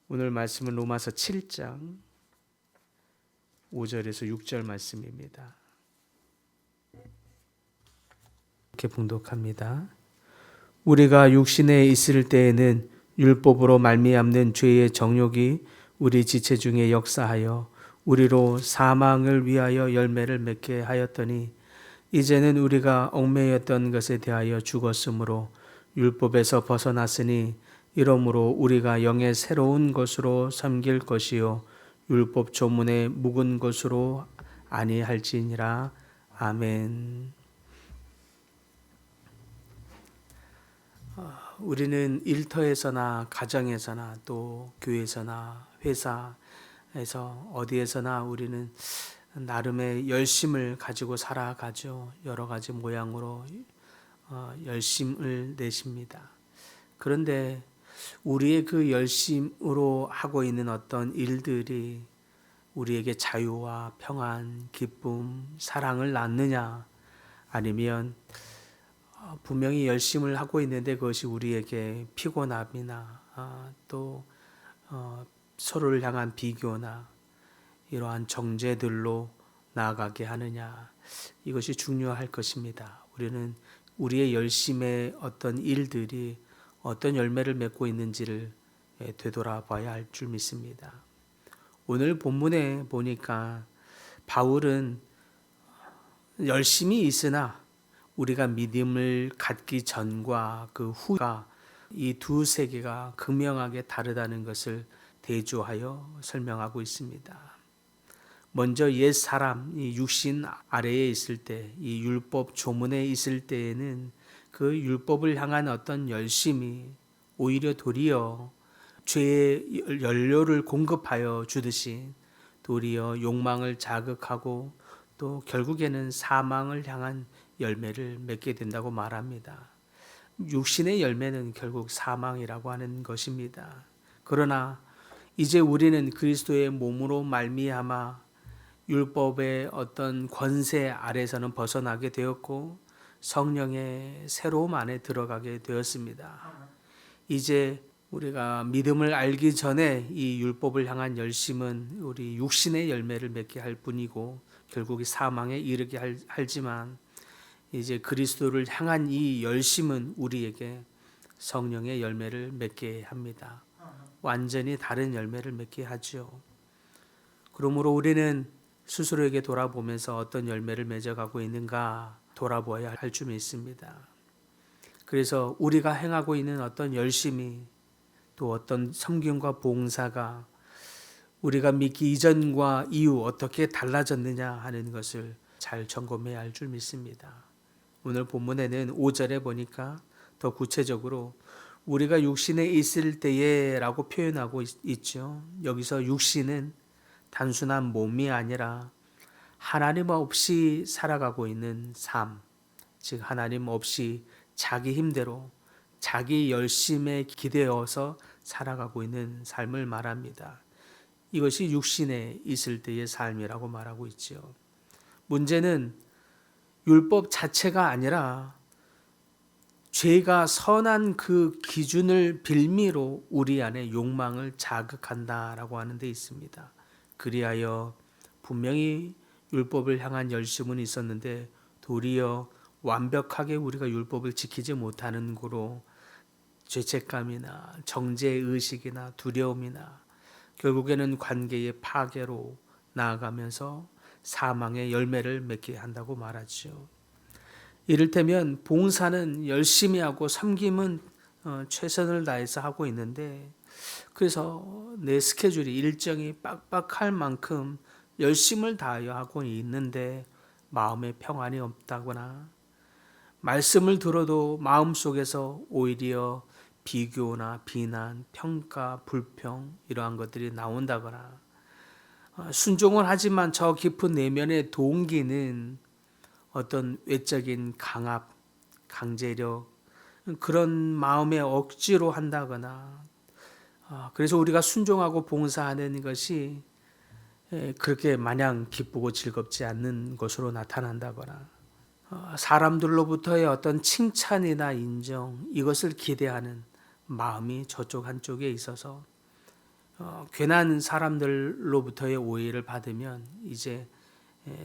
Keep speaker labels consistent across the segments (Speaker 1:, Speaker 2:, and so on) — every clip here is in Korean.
Speaker 1: 오늘 말씀은 로마서 7장 5절에서 6절 말씀입니다. 이렇게 봉독합니다. 우리가 육신에 있을 때에는 율법으로 말미암는 죄의 정욕이 우리 지체 중에 역사하여 우리로 사망을 위하여 열매를 맺게 하였더니 이제는 우리가 얽매였던 것에 대하여 죽었으므로 율법에서 벗어났으니 이러므로 우리가 영의 새로운 것으로 섬길 것이요 율법 조문의 묵은 것으로 아니할지니라. 아멘. 우리는 일터에서나 가정에서나 또 교회에서나 회사에서 어디에서나 우리는 나름의 열심을 가지고 살아가죠. 여러 가지 모양으로 열심을 내십니다. 그런데 우리의 그 열심으로 하고 있는 어떤 일들이 우리에게 자유와 평안, 기쁨, 사랑을 낳느냐, 아니면 분명히 열심을 하고 있는데 그것이 우리에게 피곤함이나 또 서로를 향한 비교나 이러한 정죄들로 나아가게 하느냐, 이것이 중요할 것입니다. 우리는 우리의 열심의 어떤 일들이 어떤 열매를 맺고 있는지를 되돌아봐야 할 줄 믿습니다. 오늘 본문에 보니까 바울은 열심히 있으나 우리가 믿음을 갖기 전과 그 후가 이 두 세계가 극명하게 다르다는 것을 대조하여 설명하고 있습니다. 먼저 옛 사람, 이 육신 아래에 있을 때, 이 율법 조문에 있을 때에는 그 율법을 향한 어떤 열심이 오히려 도리어 죄의 연료를 공급하여 주듯이 도리어 욕망을 자극하고 또 결국에는 사망을 향한 열매를 맺게 된다고 말합니다. 육신의 열매는 결국 사망이라고 하는 것입니다. 그러나 이제 우리는 그리스도의 몸으로 말미암아 율법의 어떤 권세 아래서는 벗어나게 되었고 성령의 새로움 안에 들어가게 되었습니다. 이제 우리가 믿음을 알기 전에 이 율법을 향한 열심은 우리 육신의 열매를 맺게 할 뿐이고 결국 사망에 이르게 하지만 이제 그리스도를 향한 이 열심은 우리에게 성령의 열매를 맺게 합니다. 완전히 다른 열매를 맺게 하죠. 그러므로 우리는 스스로에게 돌아보면서 어떤 열매를 맺어가고 있는가 돌아보아야 할 줄 믿습니다. 그래서 우리가 행하고 있는 어떤 열심이 또 어떤 섬김과 봉사가 우리가 믿기 이전과 이후 어떻게 달라졌느냐 하는 것을 잘 점검해야 할 줄 믿습니다. 오늘 본문에는 5절에 보니까 더 구체적으로 우리가 육신에 있을 때에 라고 표현하고 있죠. 여기서 육신은 단순한 몸이 아니라 하나님 없이 살아가고 있는 삶, 즉 하나님 없이 자기 힘대로 자기 열심에 기대어서 살아가고 있는 삶을 말합니다. 이것이 육신에 있을 때의 삶이라고 말하고 있죠. 문제는 율법 자체가 아니라 죄가 선한 그 기준을 빌미로 우리 안에 욕망을 자극한다라고 하는 데 있습니다. 그리하여 분명히 율법을 향한 열심은 있었는데 도리어 완벽하게 우리가 율법을 지키지 못하는 거로 죄책감이나 정죄의식이나 두려움이나 결국에는 관계의 파괴로 나아가면서 사망의 열매를 맺게 한다고 말하죠. 이를테면 봉사는 열심히 하고 섬김은 최선을 다해서 하고 있는데 그래서 내 스케줄이 일정이 빡빡할 만큼 열심을 다하여 하고 있는데 마음에 평안이 없다거나 말씀을 들어도 마음속에서 오히려 비교나 비난, 평가, 불평 이러한 것들이 나온다거나 순종을 하지만 저 깊은 내면의 동기는 어떤 외적인 강압, 강제력 그런 마음에 억지로 한다거나 그래서 우리가 순종하고 봉사하는 것이 그렇게 마냥 기쁘고 즐겁지 않는 것으로 나타난다거나 사람들로부터의 어떤 칭찬이나 인정 이것을 기대하는 마음이 저쪽 한쪽에 있어서 괜한 사람들로부터의 오해를 받으면 이제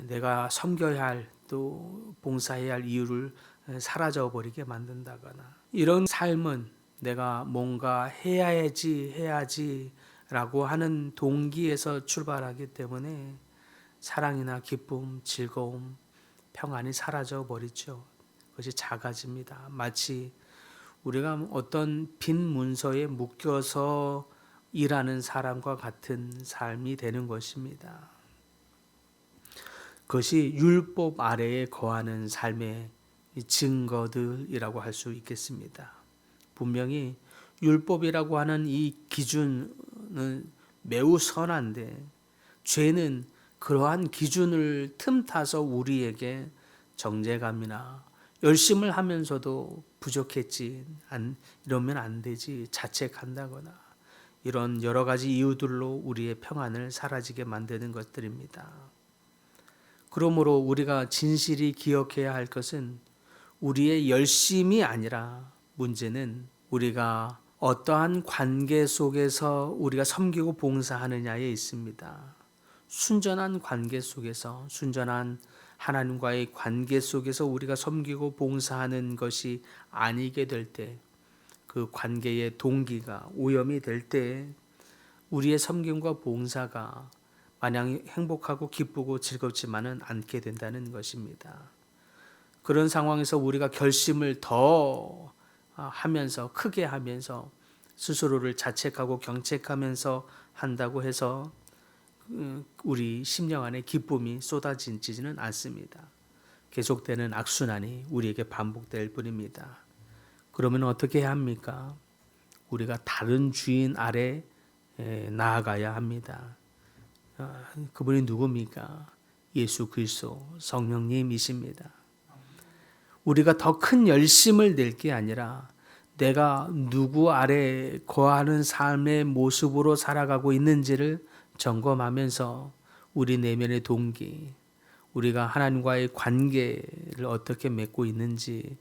Speaker 1: 내가 섬겨야 할 또 봉사해야 할 이유를 사라져 버리게 만든다거나, 이런 삶은 내가 뭔가 해야지라고 하는 동기에서 출발하기 때문에 사랑이나 기쁨, 즐거움, 평안이 사라져 버리죠. 그것이 작아집니다. 마치 우리가 어떤 빈 문서에 묶여서 일하는 사람과 같은 삶이 되는 것입니다. 그것이 율법 아래에 거하는 삶의 증거들이라고 할 수 있겠습니다. 분명히 율법이라고 하는 이 기준은 매우 선한데, 죄는 그러한 기준을 틈타서 우리에게 정죄감이나 열심을 하면서도 부족했지, 이러면 안 되지, 자책한다거나 이런 여러 가지 이유들로 우리의 평안을 사라지게 만드는 것들입니다. 그러므로 우리가 진실이 기억해야 할 것은 우리의 열심이 아니라, 문제는 우리가 어떠한 관계 속에서 우리가 섬기고 봉사하느냐에 있습니다. 순전한 관계 속에서, 순전한 하나님과의 관계 속에서 우리가 섬기고 봉사하는 것이 아니게 될 때, 그 관계의 동기가 오염이 될 때 우리의 섬김과 봉사가 마냥 행복하고 기쁘고 즐겁지만은 않게 된다는 것입니다. 그런 상황에서 우리가 결심을 더 하면서, 크게 하면서, 스스로를 자책하고 경책하면서 한다고 해서 우리 심령 안에 기쁨이 쏟아지지는 않습니다. 계속되는 악순환이 우리에게 반복될 뿐입니다. 그러면 어떻게 해야 합니까? 우리가 다른 주인 아래 나아가야 합니다. 그분이 누굽니까? 예수 그리스도 성령님이십니다. 우리가 더 큰 열심을 낼 게 아니라 내가 누구 아래 거하는 삶의 모습으로 살아가고 있는지를 점검하면서 우리 내면의 동기, 우리가 하나님과의 관계를 어떻게 맺고 있는지,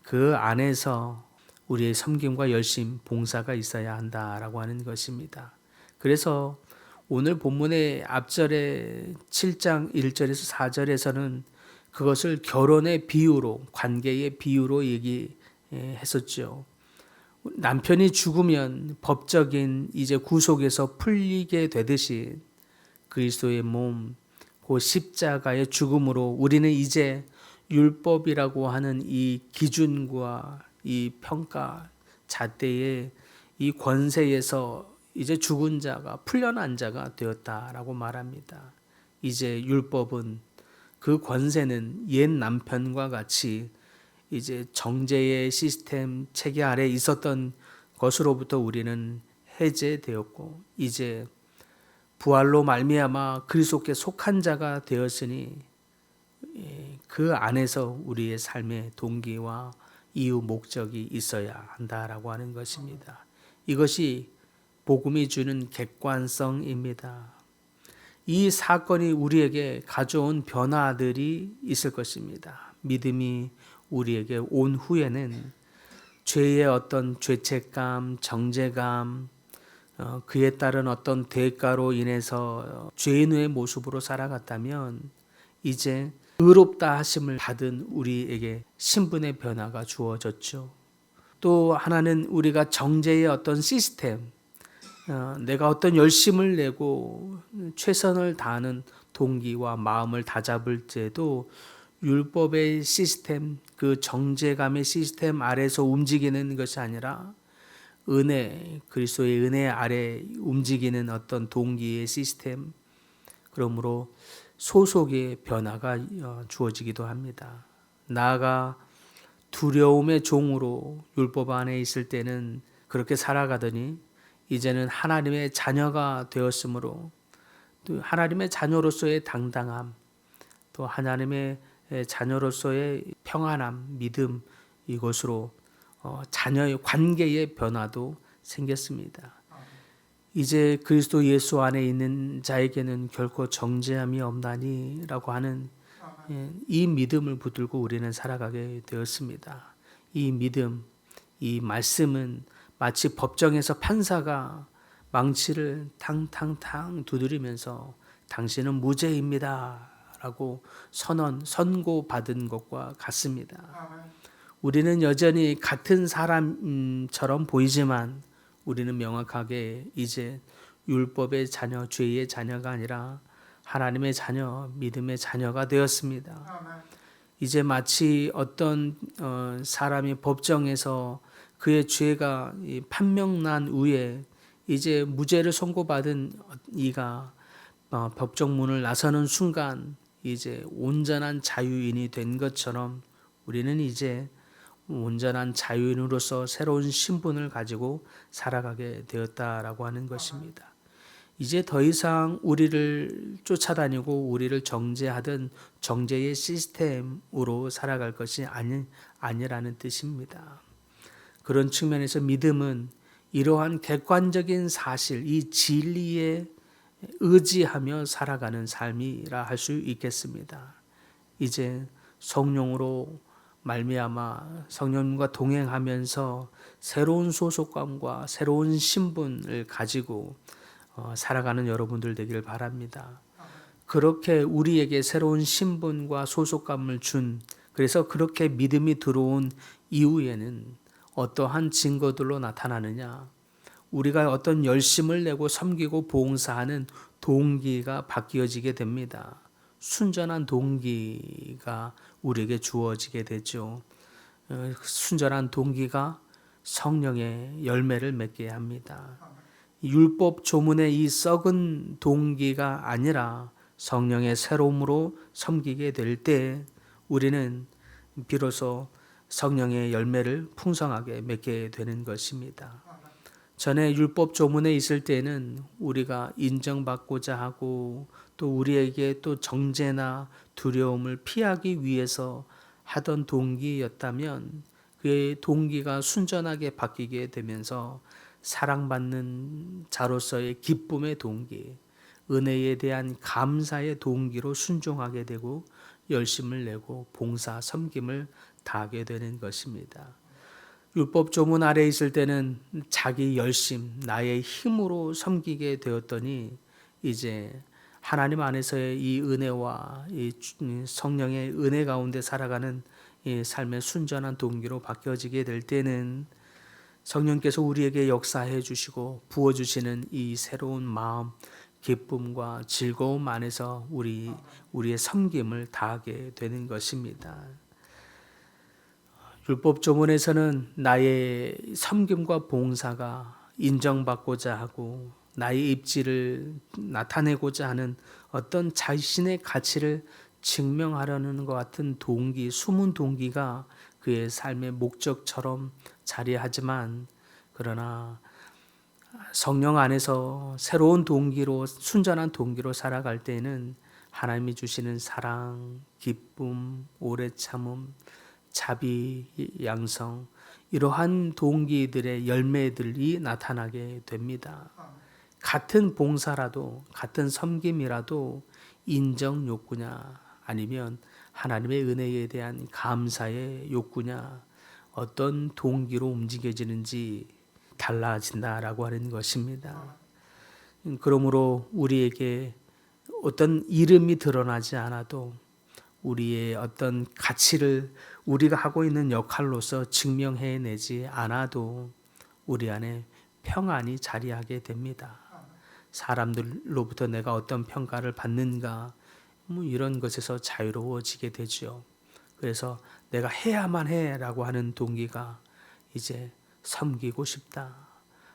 Speaker 1: 그 안에서 우리의 섬김과 열심, 봉사가 있어야 한다라고 하는 것입니다. 그래서 오늘 본문의 앞절에 7장 1절에서 4절에서는 그것을 결혼의 비유로, 관계의 비유로 얘기했었죠. 남편이 죽으면 법적인 이제 구속에서 풀리게 되듯이 그리스도의 몸, 그 십자가의 죽음으로 우리는 이제 율법이라고 하는 이 기준과 이 평가 잣대의 이 권세에서 이제 죽은 자가, 풀려난 자가 되었다라고 말합니다. 이제 율법은, 그 권세는 옛 남편과 같이 이제 정죄의 시스템 체계 아래 있었던 것으로부터 우리는 해제되었고, 이제 부활로 말미암아 그리스도께 속한 자가 되었으니 그 안에서 우리의 삶의 동기와 이유 목적이 있어야 한다라고 하는 것입니다. 이것이 복음이 주는 객관성입니다. 이 사건이 우리에게 가져온 변화들이 있을 것입니다. 믿음이 우리에게 온 후에는 죄의 어떤 죄책감, 정죄감, 그에 따른 어떤 대가로 인해서 죄인의 모습으로 살아갔다면, 이제 의롭다 하심을 받은 우리에게 신분의 변화가 주어졌죠. 또 하나는 우리가 정죄의 어떤 시스템, 내가 어떤 열심을 내고 최선을 다하는 동기와 마음을 다잡을 때도 율법의 시스템, 그 정죄감의 시스템 아래서 움직이는 것이 아니라 은혜, 그리스도의 은혜 아래 움직이는 어떤 동기의 시스템, 그러므로 소속의 변화가 주어지기도 합니다. 나아가 두려움의 종으로 율법 안에 있을 때는 그렇게 살아가더니 이제는 하나님의 자녀가 되었으므로, 또 하나님의 자녀로서의 당당함, 또 하나님의 자녀로서의 평안함, 믿음, 이것으로 자녀의 관계의 변화도 생겼습니다. 이제 그리스도 예수 안에 있는 자에게는 결코 정죄함이 없나니라고 하는 이 믿음을 붙들고 우리는 살아가게 되었습니다. 이 믿음, 이 말씀은 마치 법정에서 판사가 망치를 탕탕탕 두드리면서 당신은 무죄입니다 라고 선고받은 것과 같습니다. 우리는 여전히 같은 사람처럼 보이지만 우리는 명확하게 이제 율법의 자녀, 죄의 자녀가 아니라 하나님의 자녀, 믿음의 자녀가 되었습니다. 이제 마치 어떤 사람이 법정에서 그의 죄가 판명난 후에 이제 무죄를 선고받은 이가 법정 문을 나서는 순간 이제 온전한 자유인이 된 것처럼 우리는 이제 온전한 자유인으로서 새로운 신분을 가지고 살아가게 되었다라고 하는 것입니다. 이제 더 이상 우리를 쫓아다니고 우리를 정죄하던 정죄의 시스템으로 살아갈 것이 아니라는 뜻입니다. 그런 측면에서 믿음은 이러한 객관적인 사실, 이 진리에 의지하며 살아가는 삶이라 할 수 있겠습니다. 이제 성령으로 말미암아 성령과 동행하면서 새로운 소속감과 새로운 신분을 가지고 살아가는 여러분들 되기를 바랍니다. 그렇게 우리에게 새로운 신분과 소속감을 그래서 그렇게 믿음이 들어온 이후에는 어떠한 증거들로 나타나느냐? 우리가 어떤 열심을 내고 섬기고 봉사하는 동기가 바뀌어지게 됩니다. 순전한 동기가 우리에게 주어지게 되죠. 순전한 동기가 성령의 열매를 맺게 합니다. 율법 조문의 이 썩은 동기가 아니라 성령의 새로움으로 섬기게 될 때 우리는 비로소 성령의 열매를 풍성하게 맺게 되는 것입니다. 전에 율법 조문에 있을 때는 우리가 인정받고자 하고 또 우리에게 또 정죄나 두려움을 피하기 위해서 하던 동기였다면 그의 동기가 순전하게 바뀌게 되면서 사랑받는 자로서의 기쁨의 동기, 은혜에 대한 감사의 동기로 순종하게 되고 열심을 내고 봉사, 섬김을 다하게 되는 것입니다. 율법 조문 아래 있을 때는 자기 열심, 나의 힘으로 섬기게 되었더니 이제 하나님 안에서의 이 은혜와 이 성령의 은혜 가운데 살아가는 이 삶의 순전한 동기로 바뀌어지게 될 때는 성령께서 우리에게 역사해 주시고 부어 주시는 이 새로운 마음, 기쁨과 즐거움 안에서 우리의 섬김을 다하게 되는 것입니다. 율법 조문에서는 나의 섬김과 봉사가 인정받고자 하고 나의 입지를 나타내고자 하는 어떤 자신의 가치를 증명하려는 것 같은 동기, 숨은 동기가 그의 삶의 목적처럼 자리하지만 그러나 성령 안에서 새로운 동기로 순전한 동기로 살아갈 때에는 하나님이 주시는 사랑, 기쁨, 오래 참음, 자비, 양성 이러한 동기들의 열매들이 나타나게 됩니다. 같은 봉사라도 같은 섬김이라도 인정 욕구냐 아니면 하나님의 은혜에 대한 감사의 욕구냐 어떤 동기로 움직여지는지 달라진다라고 하는 것입니다. 그러므로 우리에게 어떤 이름이 드러나지 않아도 우리의 어떤 가치를 우리가 하고 있는 역할로서 증명해내지 않아도 우리 안에 평안이 자리하게 됩니다. 사람들로부터 내가 어떤 평가를 받는가 이런 것에서 자유로워지게 되죠. 그래서 내가 해야만 해라고 하는 동기가 이제 섬기고 싶다.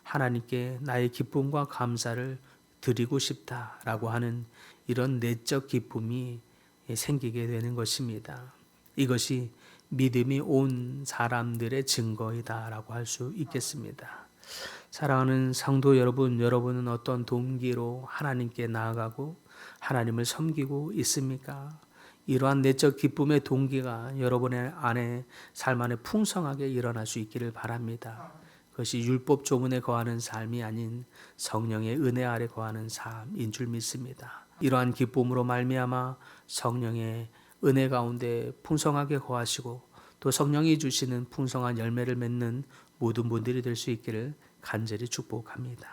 Speaker 1: 하나님께 나의 기쁨과 감사를 드리고 싶다라고 하는 이런 내적 기쁨이 생기게 되는 것입니다. 이것이 믿음이 온 사람들의 증거이다라고 할 수 있겠습니다. 사랑하는 성도 여러분, 여러분은 어떤 동기로 하나님께 나아가고 하나님을 섬기고 있습니까? 이러한 내적 기쁨의 동기가 여러분의 안에 삶 안에 풍성하게 일어날 수 있기를 바랍니다. 그것이 율법 조문에 거하는 삶이 아닌 성령의 은혜 아래 거하는 삶인 줄 믿습니다. 이러한 기쁨으로 말미암아 성령의 은혜 가운데 풍성하게 거하시고 또 성령이 주시는 풍성한 열매를 맺는 모든 분들이 될 수 있기를 간절히 축복합니다.